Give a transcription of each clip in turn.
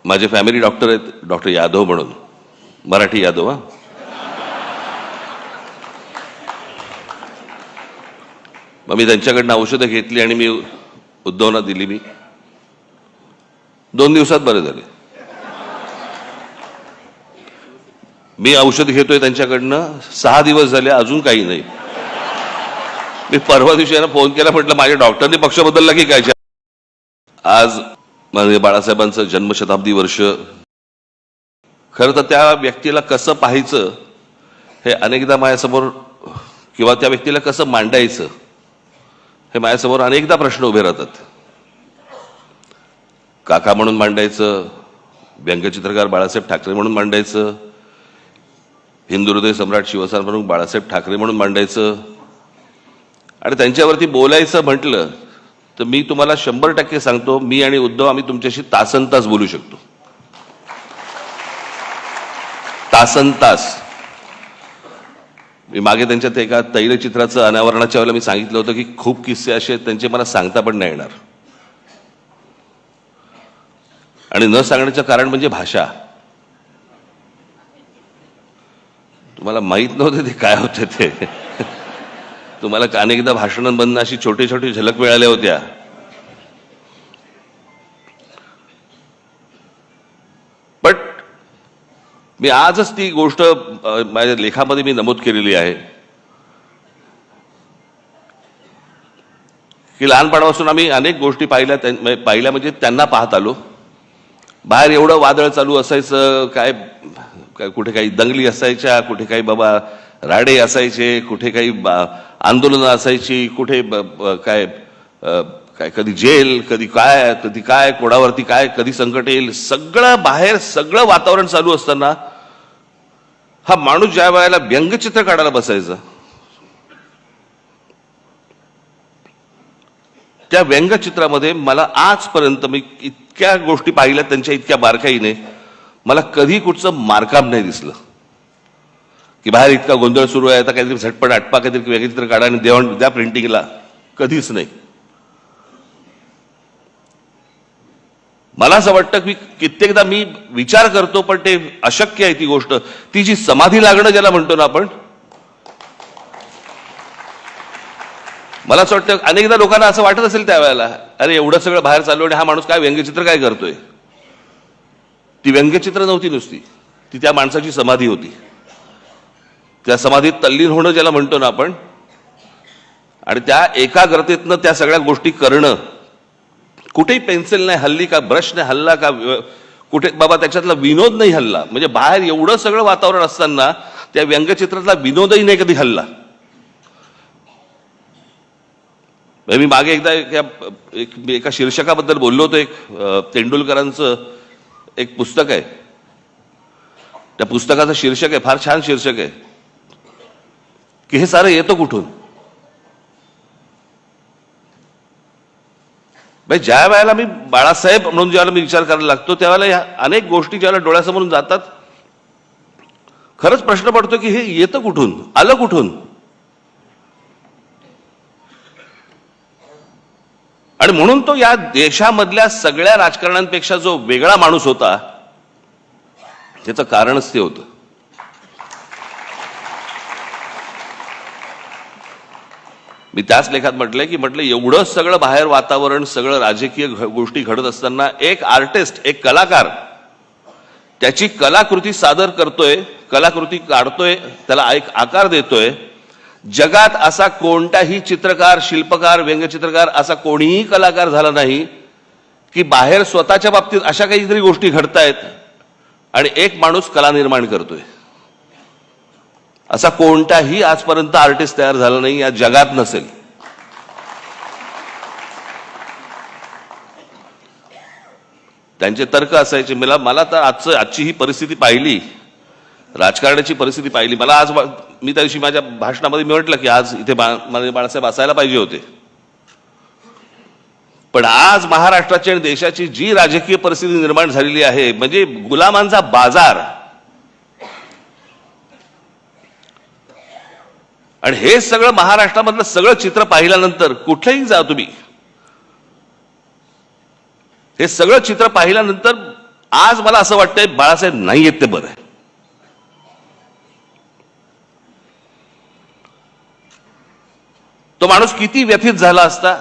माझे family doctor आहेत, doctor Yadav म्हणून, मराठी यादव. हा, मग मी त्यांच्याकडनं औषधं घेतली आणि मी उद्धवना दिली. मी 2 दिवसात बरे झाले. मी औषध घेतोय त्यांच्याकडनं 6 दिवस झाले, अजून काही नाही. मी परवा दिवशी यांना फोन केला, म्हटलं माझ्या डॉक्टरने पक्ष बदलला की काय. आज म्हणजे बाळासाहेबांचं जन्मशताब्दी वर्ष. खरं तर त्या व्यक्तीला कसं पाहायचं हे अनेकदा माझ्यासमोर, किंवा त्या व्यक्तीला कसं मांडायचं हे माझ्यासमोर अनेकदा प्रश्न उभे राहतात. काका म्हणून मांडायचं, व्यंगचित्रकार बाळासाहेब ठाकरे म्हणून मांडायचं, हिंदू हृदय सम्राट शिवसेना प्रमुख बाळासाहेब ठाकरे म्हणून मांडायचं, आणि त्यांच्यावरती बोलायचं म्हटलं तर मी तुम्हाला 100% सांगतो, मी आणि उद्धव आम्ही तुमच्याशी तासनतास बोलू शकतो. तासनतास. मी मागे त्यांच्यात एका तैलचित्राचं अनावरणाच्या वेळेला मी सांगितलं होतं की खूप किस्से असे आहेत त्यांचे मला सांगता पण नाही येणार. आणि न सांगण्याचं कारण म्हणजे भाषा. तुम्हाला माहित नव्हते ते काय होते ते. तुम्हाला अनेकदा भाषणांमधून अशी छोटी छोटी झलक मिळाल्या होत्या. बट मी आजच ती गोष्ट माझ्या लेखामध्ये मी नमूद केलेली आहे की लहानपणापासून आम्ही अनेक गोष्टी पाहिल्या म्हणजे त्यांना पाहत आलो. बाहेर एवढं वादळ चालू असायचं, काय कुठे काही दंगली असायच्या, कुठे काही बाबा राडे असायचे, कुठे काही आंदोलनं असायची, कुठे काय काय कधी जेल, कधी काय कोणावरती काय कधी संकट येईल, सगळं बाहेर सगळं वातावरण चालू असताना हा माणूस ज्या वेळेला व्यंगचित्र काढायला बसायचा, त्या व्यंगचित्रामध्ये मला आजपर्यंत मी इतक्या गोष्टी पाहिल्या त्यांच्या इतक्या बारकाईने, मला कधी कुठचं मारकाम नाही दिसलं की बाहेर इतका गोंधळ सुरू आहे, आता काहीतरी झटपट आटपा काहीतरी वेगळी चित्र काढा आणि द्या प्रिंटिंगला. कधीच नाही. मला असं वाटतं की कित्येकदा मी विचार करतो, पण ते अशक्य आहे ती गोष्ट. ती जी समाधी लागणं ज्याला म्हणतो ना आपण, मला असं वाटतं अनेकदा लोकांना असं वाटत असेल त्यावेळेला, अरे एवढं सगळं बाहेर चालू आणि हा माणूस काय व्यंगचित्र काय करतोय. ती व्यंगचित्र नव्हती नुसती, ती त्या माणसाची समाधी होती. त्या समाधीत तल्लीन होणं ज्याला म्हणतो ना आपण, आणि त्या एकाग्रतेतनं त्या सगळ्या गोष्टी करणं. कुठेही पेन्सिल नाही हल्ली, का ब्रश नाही हल्ला, का कुठे बाबा त्याच्यातला विनोद नाही हल्ला. म्हणजे बाहेर एवढं सगळं वातावरण असताना त्या व्यंगचित्रातला विनोदही नाही कधी हल्ला. मी मागे एकदा एका शीर्षकाबद्दल बोललो होतो. एक तेंडुलकरांचं एक पुस्तक आहे, त्या पुस्तकाचं शीर्षक आहे, फार छान शीर्षक आहे, की हे सारं येतं कुठून. ज्या वेळेला मी बाळासाहेब म्हणून ज्यावेळेला मी विचार करायला लागतो, त्यावेळेला या अनेक गोष्टी ज्यावेळेला डोळ्यासमोरून जातात, खरंच प्रश्न पडतो की हे येतं कुठून, आलं कुठून. आणि म्हणून तो या देशामधल्या सगळ्या राजकारण्यांपेक्षा जो वेगळा माणूस होता, त्याचं कारणच ते होतं. मी त्याच लेखात म्हटलं एवढं सगळं बाहेर वातावरण, सगळं राजकीय गोष्टी घडत असताना एक आर्टिस्ट, एक कलाकार त्याची कलाकृती सादर करतोय, कलाकृती काढतोय, त्याला एक आकार देतोय. जगात असा कोणताही चित्रकार, शिल्पकार, व्यंगचित्रकार असा कोणीही कलाकार झाला नाही की बाहेर स्वतःच्या बाबतीत अशा काहीतरी गोष्टी घडतायत आणि एक माणूस कला निर्माण करतोय. असा कोणताही आजपर्यंत आर्टिस्ट तयार झाला नाही, या जगात नसेल. त्यांचे तर्क असायचे. मला तर आजची ही परिस्थिती पाहिली, राजकारणाची परिस्थिती पाहिली. मला आज मी त्या दिवशी माझ्या भाषणामध्ये मी म्हटलं की आज इथे बाळासाहेब असायला पाहिजे होते. पण आज महाराष्ट्राची आणि देशाची जी राजकीय परिस्थिती निर्माण झालेली आहे, म्हणजे गुलामांचा बाजार. आणि हे सगळं महाराष्ट्रामधलं सगळं चित्र पाहिल्यानंतर, कुठेही जा तुम्ही, हे सगळं चित्र पाहिल्यानंतर आज मला असं वाटतंय बाळासाहेब नाही आहेत ते बरं आहे. तो माणूस किती व्यथित झाला असता,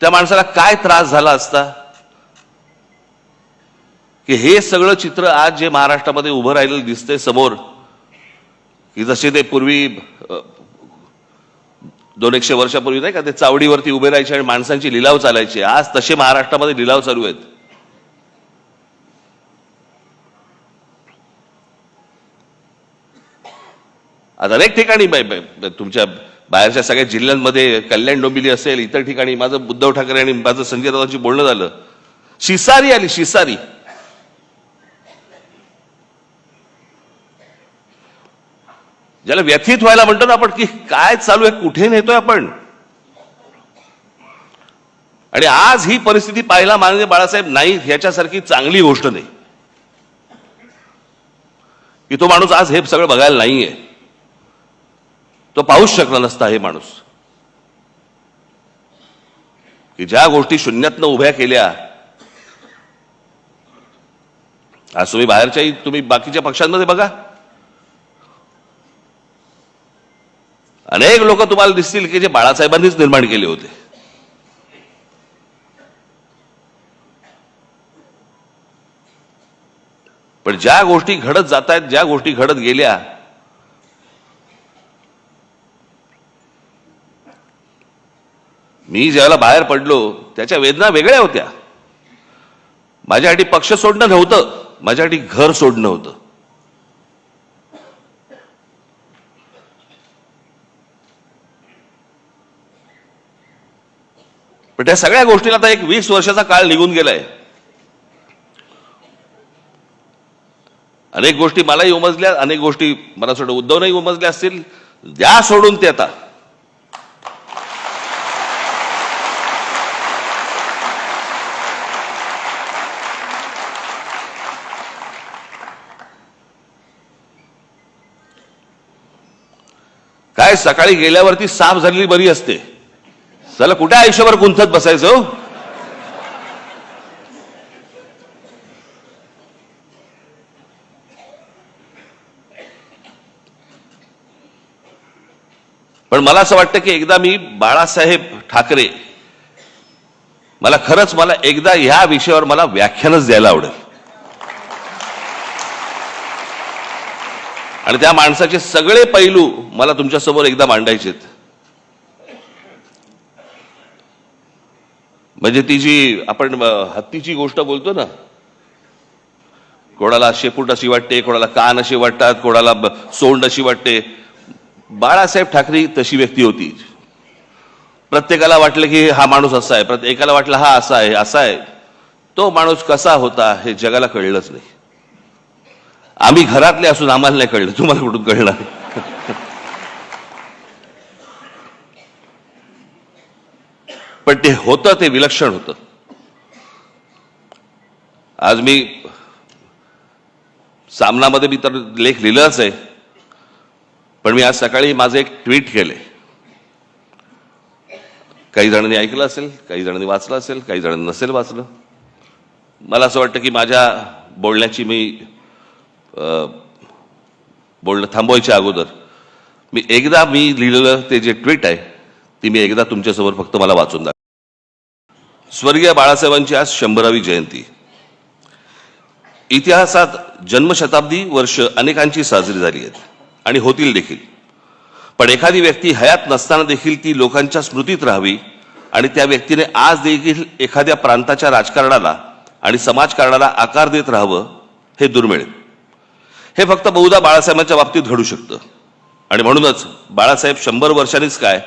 त्या माणसाला काय त्रास झाला असता की हे सगळं चित्र आज जे महाराष्ट्रामध्ये उभं राहिलेलं दिसतंय समोर, की जसे ते पूर्वी 200-100 वर्षापूर्वी नाही का ते चावडीवरती उभे राहायचे आणि माणसांची लिलाव चालायचे, आज तसे महाराष्ट्रामध्ये लिलाव चालू आहेत. आज अनेक ठिकाणी तुमच्या बाहेरच्या सगळ्या जिल्ह्यांमध्ये, कल्याण डोंबिवली असेल, इतर ठिकाणी माझं उद्धव ठाकरे आणि माझं संजय राऊतांची बोलणं झालं. शिसारी आली, शिसारी. ज्याला व्यथित व्हायला म्हणतो ना आपण, की काय चालू आहे, कुठे नेतोय आपण. आणि आज ही परिस्थिती पाहायला माननीय बाळासाहेब नाही ह्याच्यासारखी चांगली गोष्ट नाही की तो माणूस आज हे सगळं बघायला नाहीये. तो पाहूच शकला नसता हे माणूस, की ज्या गोष्टी शून्यातनं उभ्या केल्या. आज तुम्ही बाहेरच्याही, तुम्ही बाकीच्या पक्षांमध्ये बघा, अनेक लोक तुम्हाला दिसतील की जे बाळासाहेबांनीच निर्माण केले होते. पण ज्या गोष्टी घडत जात आहेत, ज्या गोष्टी घडत गेल्या, मी ज्यावेळेला बाहेर पडलो त्याच्या वेदना वेगळ्या होत्या. माझ्यासाठी पक्ष सोडणं नव्हतं, माझ्यासाठी घर सोडणं होतं. पण त्या सगळ्या गोष्टीला आता एक 20 वर्षाचा काळ निघून गेलाय. अनेक गोष्टी मलाही उमजल्या, अनेक गोष्टी मला सोडून उद्धवनंही उमजल्या असतील. द्या सोडून ते आता. काय सकाळी गेल्यावरती साफ झालेली बरी असते, चला कुठे आयुष्यभर गुंतत बसायचं. पण मला असं वाटतं की एकदा मी बाळासाहेब ठाकरे, मला खरंच मला एकदा ह्या विषयावर मला व्याख्यानच द्यायला आवडेल. आणि त्या माणसाचे सगळे पैलू मला तुमच्या समोर एकदा मांडायचे. म्हणजे ती जी आपण हत्तीची गोष्ट बोलतो ना, कोणाला शेपूट अशी वाटते, कोणाला कान अशी वाटतात, कोणाला सोंड अशी वाटते. बाळासाहेब ठाकरे तशी व्यक्ती होती. प्रत्येकाला वाटलं की हा माणूस असा आहे, प्रत्येकाला वाटलं हा असा आहे, असा आहे. तो माणूस कसा होता हे जगाला कळलंच नाही. आम्ही घरातले असून आम्हाला नाही कळलं, तुम्हाला कुठून कळणार. पण ते होतं, ते विलक्षण होतं. आज मी सामनामध्ये मी तर लेख लिहिलाच आहे, पण मी आज सकाळी माझं एक ट्विट केले. काही जणांनी ऐकलं असेल, काही जणांनी वाचलं असेल, काही जणांनी नसेल वाचलं. मला असं वाटतं की माझ्या बोलण्याची बोलणं थांबवायच्या अगोदर मी लिहिलेलं ते जे ट्विट आहे ती मी एकदा तुमच्यासमोर फक्त मला वाचून दाखव. स्वर्गीय बाळासाहेबांची आज 100वी जयंती. इतिहासात जन्मशताब्दी वर्ष अनेकांची साजरी झाली आहेत आणि होतील देखील. पण एखादी व्यक्ती हयात नसताना देखील ती लोकांच्या स्मृतीत राहावी आणि त्या व्यक्तीने आज देखील एखाद्या प्रांताच्या राजकारणाला आणि समाजकारणाला आकार देत राहावं, हे दुर्मिळ. हे फक्त बहुधा बाळासाहेबांच्या बाबतीत घडू शकतं. आणि म्हणूनच बाळासाहेब 100 वर्षांनीच काय,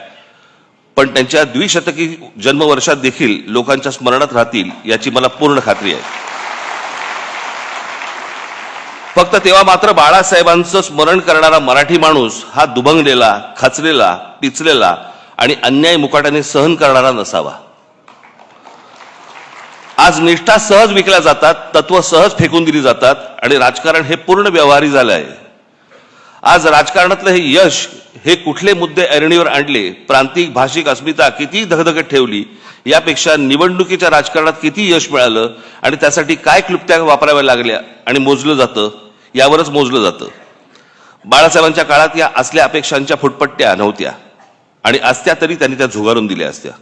पण त्यांच्या द्विशतकी जन्मवर्षात देखील लोकांच्या स्मरणात राहतील याची मला पूर्ण खात्री आहे. फक्त तेव्हा मात्र बाळासाहेबांचं स्मरण करणारा मराठी माणूस हा दुभंगलेला, खचलेला, पिचलेला आणि अन्याय मुकाट्याने सहन करणारा नसावा. आज निष्ठा सहज विकल्या जातात, तत्व सहज फेकून दिली जातात आणि राजकारण हे पूर्ण व्यवहारी झालं आहे. आज राजकारणातलं हे यश, हे कुठले मुद्दे ऐरणीवर आणले, प्रांतिक भाषिक अस्मिता किती धगधगत ठेवली, यापेक्षा निवडणुकीच्या राजकारणात किती यश मिळालं आणि त्यासाठी काय क्लुप्त्या वापराव्या लागल्या आणि मोजलं जातं यावरच मोजलं जातं. बाळासाहेबांच्या काळात या असल्या अपेक्षांच्या फुटपट्ट्या नव्हत्या आणि असत्या तरी त्यांनी त्या झुगारून दिल्या असत्या.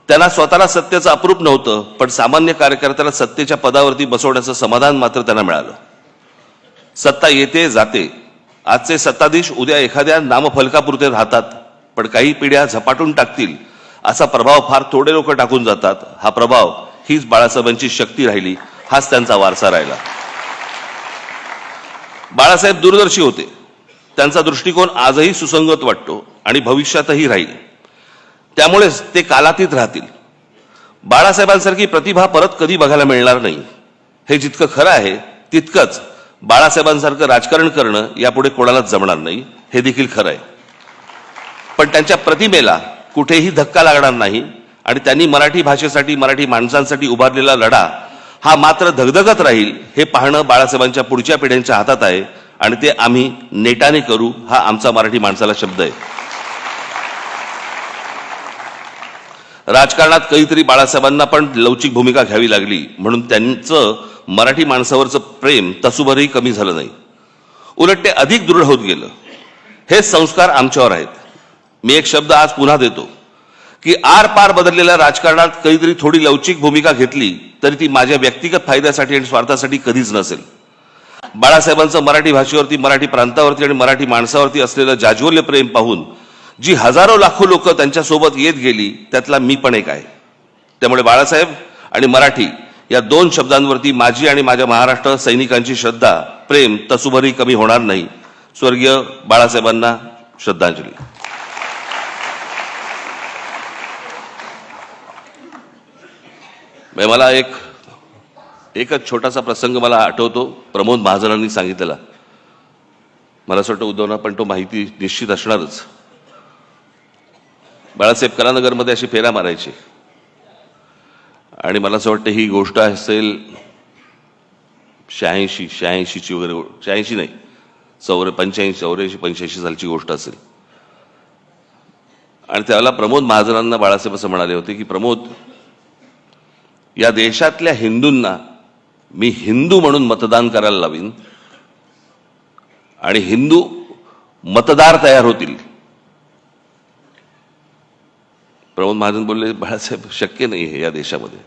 त्यांना स्वतःला सत्तेचं अप्रूप नव्हतं, पण सामान्य कार्यकर्त्याला सत्तेच्या पदावरती बसवण्याचं समाधान मात्र त्यांना मिळालं. सत्ता येते जाते, आजचे सत्ताधीश उद्या एखाद्या नामफलकापुरते राहतात, पण काही पिढ्या झपाटून टाकतील असा प्रभाव फार थोडे लोक टाकून जातात. हा प्रभाव हीच बाळासाहेबांची शक्ती राहिली, हाच त्यांचा वारसा राहिला. बाळासाहेब दूरदर्शी होते. त्यांचा दृष्टिकोन आजही सुसंगत वाटतो आणि भविष्यातही राहील, त्यामुळेच ते कालातीत राहतील. बाळासाहेबांसारखी प्रतिभा परत कधी बघायला मिळणार नाही हे जितकं खरं आहे, तितकंच बाळासाहेबांसारखं राजकारण करणं यापुढे कोणालाच जमणार नाही हे देखील खरं आहे. पण त्यांच्या प्रतिमेला कुठेही धक्का लागणार नाही आणि त्यांनी मराठी भाषेसाठी, मराठी माणसांसाठी उभारलेला लढा हा मात्र धगधगत राहील हे पाहणं बाळासाहेबांच्या पुढच्या पिढ्यांच्या हातात आहे आणि ते आम्ही नेटाने करू, हा आमचा मराठी माणसाला शब्द आहे. राजकारणात कधीतरी बाळासाहेबांना पण लवचिक भूमिका घ्यावी लागली, म्हणून त्यांचं मराठी माणसावरचं प्रेम तसूभरही कमी झालं नाही, उलट ते अधिक दृढ होत गेलं. हे संस्कार आमच्यावर आहेत. मी एक शब्द आज पुन्हा देतो की आर पार बदललेल्या राजकारणात कधीतरी थोडी लवचिक भूमिका घेतली तरी ती माझ्या व्यक्तिगत फायद्यासाठी आणि स्वार्थासाठी कधीच नसेल. बाळासाहेबांचं मराठी भाषेवरती, मराठी प्रांतावरती आणि मराठी माणसावरती असलेलं जाज्वल्य प्रेम पाहून जी हजारो लाखो लोक त्यांच्यासोबत येत गेली त्यातला मी पण एक आहे. त्यामुळे बाळासाहेब आणि मराठी या दोन शब्दांवरती माझी आणि माझ्या महाराष्ट्र सैनिकांची श्रद्धा, प्रेम तसूभरही कमी होणार नाही. स्वर्गीय बाळासाहेबांना श्रद्धांजली. मला एकच छोटासा प्रसंग मला आठवतो, प्रमोद महाजनांनी सांगितलेला. मला असं वाटतं उद्धवना पण तो माहिती निश्चित असणारच. बाळासाहेब कलानगरमध्ये अशी फेऱ्या मारायचे आणि मला असं वाटतं ही गोष्ट असेल 86ची वगैरे, 86 नाही, 85 सालची गोष्ट असेल. आणि त्यावेळेला प्रमोद महाजनांना बाळासाहेब असं म्हणाले होते की प्रमोद, या देशातल्या हिंदूंना मी हिंदू म्हणून मतदान करायला लावीन आणि हिंदू मतदार तयार होतील. प्रमोद महाजन बोलले, बाळासाहेब शक्य नाही हे या देशामध्ये.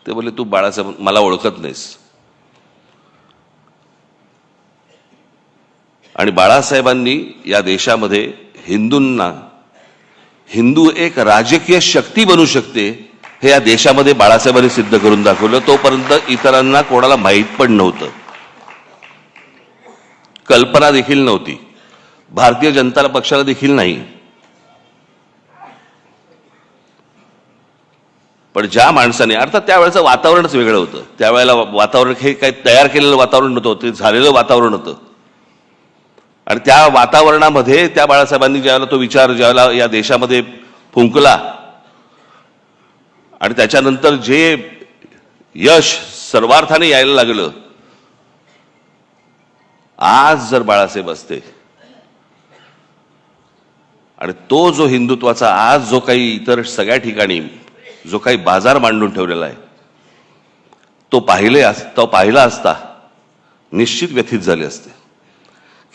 ते बोलले, तू बाळासाहेब मला ओळखत नाहीस. आणि बाळासाहेबांनी या देशामध्ये हिंदूंना, हिंदू एक राजकीय शक्ती बनू शकते हे या देशामध्ये बाळासाहेबांनी सिद्ध करून दाखवलं. तोपर्यंत इतरांना कोणाला माहीत पण नव्हतं, कल्पना देखील नव्हती, भारतीय जनता पक्षाला देखील नाही. पण ज्या माणसाने, अर्थात त्यावेळेचं वातावरणच वेगळं होतं. त्यावेळेला वातावरण हे काही तयार केलेलं वातावरण नव्हतं, ते झालेलं वातावरण होतं. आणि त्या वातावरणामध्ये त्या बाळासाहेबांनी ज्यावेळेला तो विचार ज्यावेळेला या देशामध्ये फुंकला आणि त्याच्यानंतर जे यश सर्वार्थाने यायला लागलं, आज जर बाळासाहेब असते आणि तो जो हिंदुत्वाचा आज जो काही इतर सगळ्या ठिकाणी जो काही बाजार मांडून ठेवलेला आहे तो पाहिला असता निश्चित व्यथित झाले असते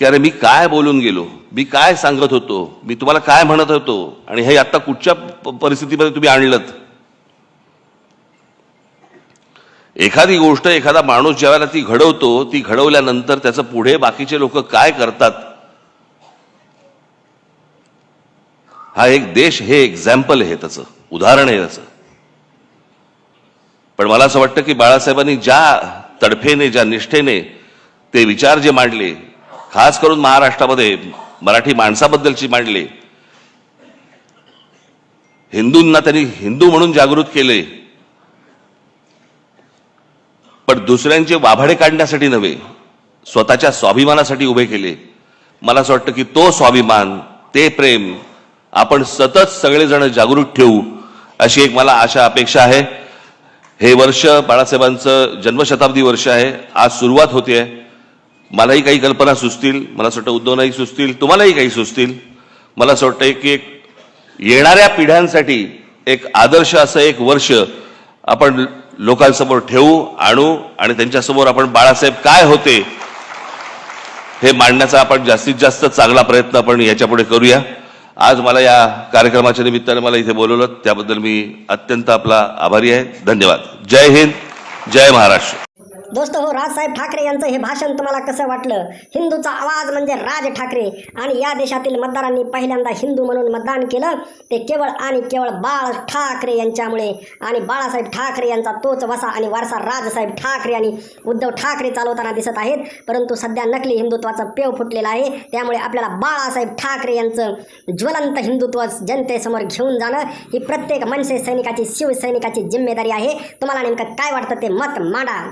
की अरे मी काय बोलून गेलो, मी काय सांगत होतो, मी तुम्हाला काय म्हणत होतो आणि हे आता कुठच्या परिस्थितीमध्ये तुम्ही आणलत. एखादी गोष्ट, एखादा माणूस ज्यावेळेला ती घडवतो, ती घडवल्यानंतर त्याचं पुढे बाकीचे लोक काय करतात, हा एक देश, हे एक्झाम्पल आहे, त्याचं उदाहरण आहे त्याचं. पण मला असं वाटतं की बाळासाहेबांनी ज्या तडफेने, ज्या निष्ठेने ते विचार जे मांडले, खास करून महाराष्ट्रामध्ये मराठी माणसाबद्दलची मांडले, हिंदूंना त्यांनी हिंदू म्हणून जागृत केले, पण दुसऱ्यांचे वाभाडे काढण्यासाठी नव्हे, स्वतःच्या स्वाभिमानासाठी उभे केले. मला असं वाटतं की तो स्वाभिमान, ते प्रेम आपण सतत सगळेजण जागृत ठेवू अशी एक मला आशा, अपेक्षा आहे. हे वर्ष बाळासाहेबांचं जन्मशताब्दी वर्ष आहे, आज सुरुवात होते. मलाही काही कल्पना सुचतील, मला असं वाटतं उद्धवनाही सुचतील, तुम्हालाही काही सुचतील. मला असं वाटतं की एक येणाऱ्या पिढ्यांसाठी एक आदर्श असं एक वर्ष आपण लोकांसमोर ठेवू आणू आणि त्यांच्यासमोर आपण बाळासाहेब काय होते हे मांडण्याचा आपण जास्तीत जास्त चांगला प्रयत्न आपण याच्यापुढे करूया. आज मला या कार्यक्रमाच्या निमित्ताने मला इथे बोलवलं त्याबद्दल मी अत्यंत आपला आभारी आहे. धन्यवाद. जय हिंद, जय महाराष्ट्र. दोस्तो हो, राजसाहेब ठाकरे यांचं हे भाषण तुम्हाला कसं वाटलं? हिंदूचा आवाज म्हणजे राज ठाकरे आणि या देशातील मतदारांनी पहिल्यांदा हिंदू म्हणून मतदान केलं ते केवळ आणि केवळ बाळ ठाकरे यांच्यामुळे. आणि बाळासाहेब ठाकरे यांचा तोच वसा आणि वारसा राजसाहेब ठाकरे आणि उद्धव ठाकरे चालवताना दिसत आहेत. परंतु सध्या नकली हिंदुत्वाचं पेव फुटलेलं आहे. त्यामुळे आपल्याला बाळासाहेब ठाकरे यांचं ज्वलंत हिंदुत्व जनतेसमोर घेऊन जाणं ही प्रत्येक मनसे सैनिकाची, शिवसैनिकाची जिम्मेदारी आहे. तुम्हाला नेमकं काय वाटतं ते मत मांडा.